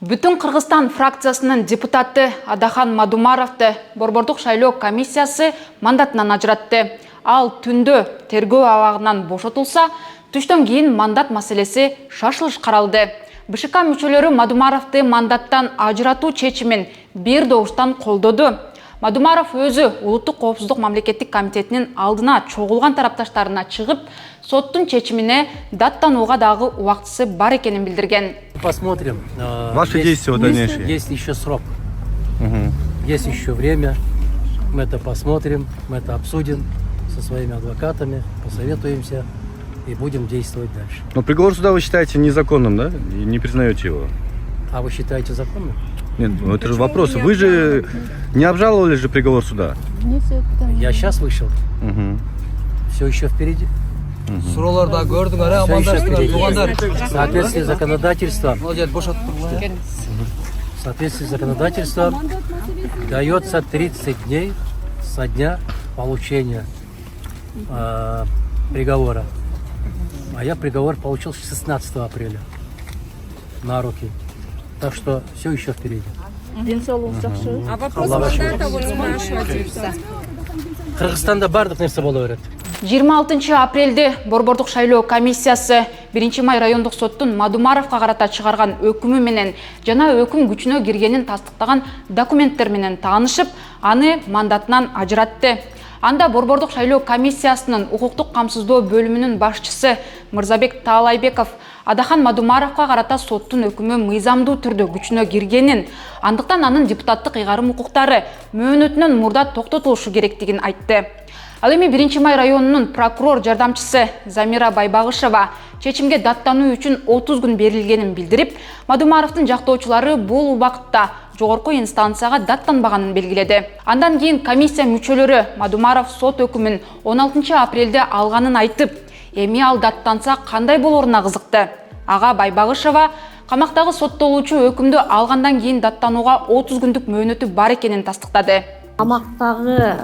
Бүтін Қырғызстан фракциясының депутаты Адахан Мадумаровты Борбордук шайлоо комиссиясы мандатынан ажыратты. Ал түндө тергөө абагынан бошотулса, түштөн кийин мандат маселеси шашылыш каралды. БШК мүчөлөрү Мадумаровты мандаттан ажыратуу чечимин бир добуштан колдоду. Мадумаров өзү Улуттук коопсуздук мамлекеттик комитетинин алдына чогулган тарапташтарына чыгып, соттун чечимине даттанууга дагы убактысы бар экенин билдирген. Посмотрим. Ваши действия дальнейшие. Есть еще срок. Есть еще время. Мы это посмотрим, мы это обсудим со своими адвокатами, посоветуемся и будем действовать дальше. Но приговор суда вы считаете незаконным, да? И не признаете его? А вы считаете законным? Нет, ну это же вопрос. Вы же не обжаловали же приговор суда? Я сейчас вышел. Все еще впереди. Все еще впереди. В соответствии с законодательством. В соответствии с законодательством дается 30 дней со дня получения приговора. А я приговор получил 16 апреля на руки. Так что все еще впереди. А вопрос когда того не спрашивать? Кыргызстанда бардык нерсе боло берет. 26 апрелде Борбордук шайлоо комиссиясы 1-май райондук соттун Мадумаровго карата чыгарган өкүмү менен жана өкүм күчүнө киргенин тастыктаган документтер менен таанышып, аны мандатынан ажыратты. Анда Борбордук шайлоо комиссиясынын укуктук камсыздоо бөлүмүнүн башчысы Мырзабек Таалайбеков Адахан Мадумаровго карата соттун өкүмү мыйзамдуу түрдө күчүнө киргенин, андыктан анын депутаттык ыйгарым укуктары мөөнөтүнөн мурда токтотулушу керектигин айтты. Ал эми 1-май районунун прокурор жардамчысы Замира Байбагышева чечимге даттануу үчүн 30 күн берилгенин билдирип, Мадумаровдун жактоочулары бул убакытта жогорку инстанцияга даттанбаганын белгиледи. Андан кийин комиссия мүчөлөрү Мадумаров сот өкүмүн 16 апрелде алганын айтып, эми ал даттанса кандай болоруна кызыкты. Ага Байбагышева камактагы соттолуучу өкүмдү алгандан кийин даттанууга 30 күндүк мөөнөтү бар экенин тастыктады. Камактагы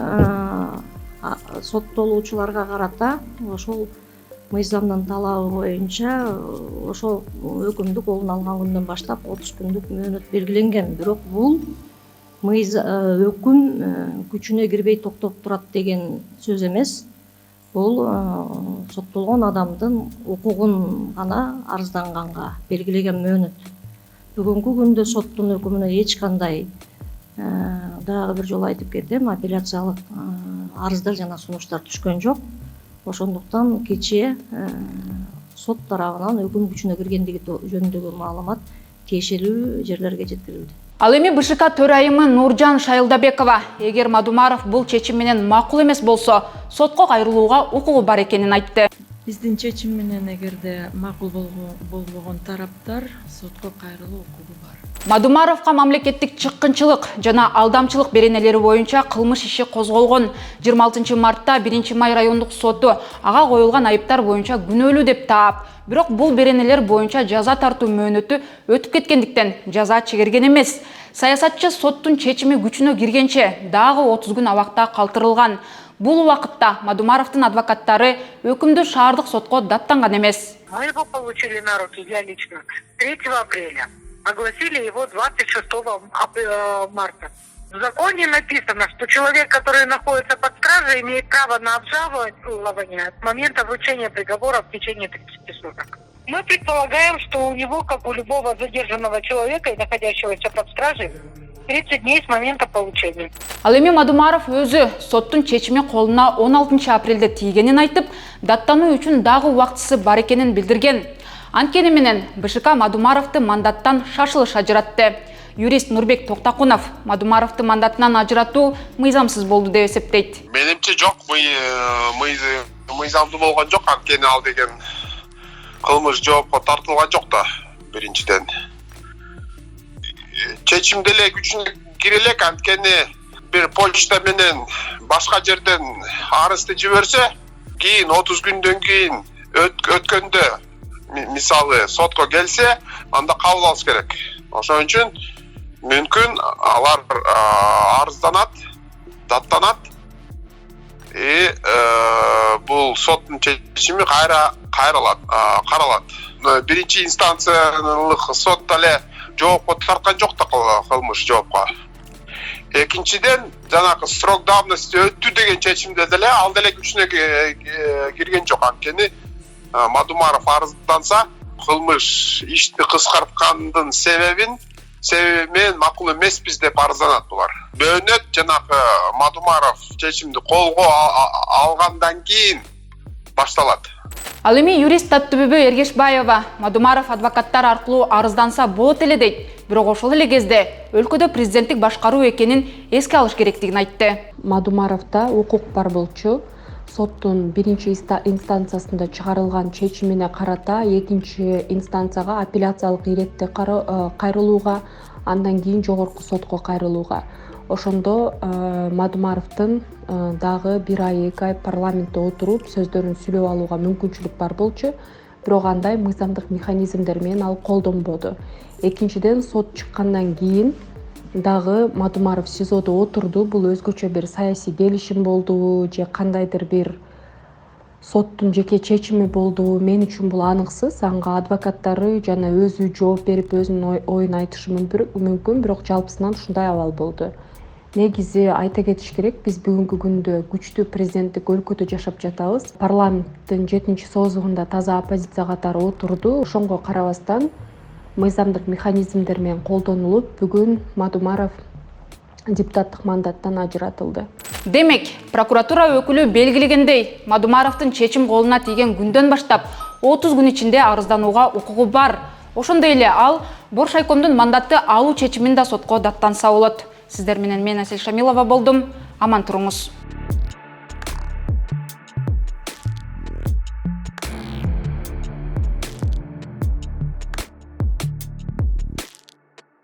соттолуучуларга карата ошол мыйзамдын талабы боюнча ошол өкүмдү колуна алган күндөн баштап 30 күндүк мөөнөт белгиленген. Бирок бул өкүм күчүнө кирбей токтоп турат деген сөз эмес. Бул соттолгон адамдын укугун гана арызданганга белгилеген мөөнөт. Бүгүнкү күндө соттун өкүмүнө эч кандай дагы бир жолу айтып кетем, апелляциялык арыздар жана сунуштар түшкөн жок. Ошондуктан кечээ сот тарабынан өкүм күчүнө киргендиги жөнүндөгү маалымат тиешелүү жерлерге жеткирилди. Ал эми БШК төрайымы Нуржан Шайылдабекова, эгер Мадумаров бул чечим менен макул эмес болсо, сотко кайрылууга укугу бар экенин айтты. Биздин чечим менен эгерде макул болбогон тараптар сотко кайрылуу укугу бар. Мадумаровго мамлекеттик чыккынчылык жана алдамчылык беренелери боюнча кылмыш иши козголгон. 26 мартта 1-май райондук соту ага коюлган айыптар боюнча күнөөлүү деп таап, бирок бул беренелер боюнча жаза тартуу мөөнөтү өтүп кеткендиктен жаза чегерген эмес. Саясатчы соттун чечими күчүнө киргенче дагы 30 күн абакта калтырылган. Бул убакытта Мадумаровдун адвокаттары өкүмдү шаардык сотко даттанган эмес. Мы его получили на руки, я лично, 3 апреля. Огласили его 26 марта. В законе написано, что человек, который находится под стражей, имеет право на обжалование с момента вручения приговора в течение 30 суток. Мы предполагаем, что у него, как у любого задержанного человека, находящегося под стражей, 30 дней с момента получения. Ал эми Мадумаров өзү соттун чечими колуна 16 апрелде тийгенин айтып, даттануу үчүн дагы убактысы бар экенин билдирген. Анткени менен БШК Мадумаровду мандаттан шашылыш ажыратты. Юрист Нурбек Токтакунов Мадумаровду мандатынан ажыратуу мыйзамсыз болду деп эсептейт. Менимче жок, мыйзамдуу болгон жок, анткени ал деген кылмыш жоопко тартылган жок да, биринчиден. Чечим деле күчүнө кире элек, анткени бир почта менен башка жерден арызды жиберсе, кийин 30 күндөн кийин өткөндө мисалы сотко келсе, анда кабыл алыш керек. Ошон үчүн мүмкүн алар арызданат, даттанат бул соттун чечими каралат. Биринчи инстанциялык сот деле жоопко тарткан жок да кылмыш жоопко. Экинчиден жанагы срок давности өттү деген чечимде деле ал деле күчүнө кирген жок. Анткени Мадумаров арызданса кылмыш ишти кыскарткандын себеби менен макул эмеспиз деп арызданат булар. Бөөнөт жанагы Мадумаров чечимди колго алгандан кийин башталат. Ал эми юрист Таттыбүбү Эргешбаева Мадумаров адвокаттар аркылуу арызданса болот эле дейт. Бирок ошол эле кезде өлкөдө президенттик башкаруу экенин эске алыш керектигин айтты. Мадумаровда укук бар болчу. Соттун биринчи инстанциясында чыгарылган чечимине карата экинчи инстанцияга апелляциялык иретте кайрылууга, андан кийин жогорку сотко кайрылууга. Ошондо Мадумаровдун дагы 1 ай 2 ай парламентте отуруп сөздөрүн сүйлөп алууга мүмкүнчүлүк бар болчу. Бирок андай мыйзамдык механизмдер менен ал колдонбоду. Экинчиден сот чыккандан кийин дагы Мадумаров СИЗОдо отурду. Бул өзгөчө бир саясий келишим болду же кандайдыр бир соттун жеке чечими болду. Мен үчүн бул аныксыз. Анга адвокаттары жана өзү жооп берип өзүнүн оюн айтышы мүмкүн, бирок жалпысынан ушундай абал болду. Негизи айта кетиш керек, биз бүгүнкү күндө күчтүү президенттик өлкөдө жашап жатабыз. Парламенттин 7-созугунда таза оппозиция катары отурду. Ошонго карабастан мыйзамдык механизмдер менен колдонулуп, бүгүн Мадумаров депутаттык мандаттан ажыратылды. Демек, прокуратура өкүлү белгилегендей, Мадумаровдун чечим колуна тийген күндөн баштап 30 күн ичинде арызданууга укугу бар. Ошондой эле ал Боршайкомдун мандатты алуу чечимин да сотко даттанса болот. Сиздер менен мен Асель Шамилова болдум. Аман туруңуз.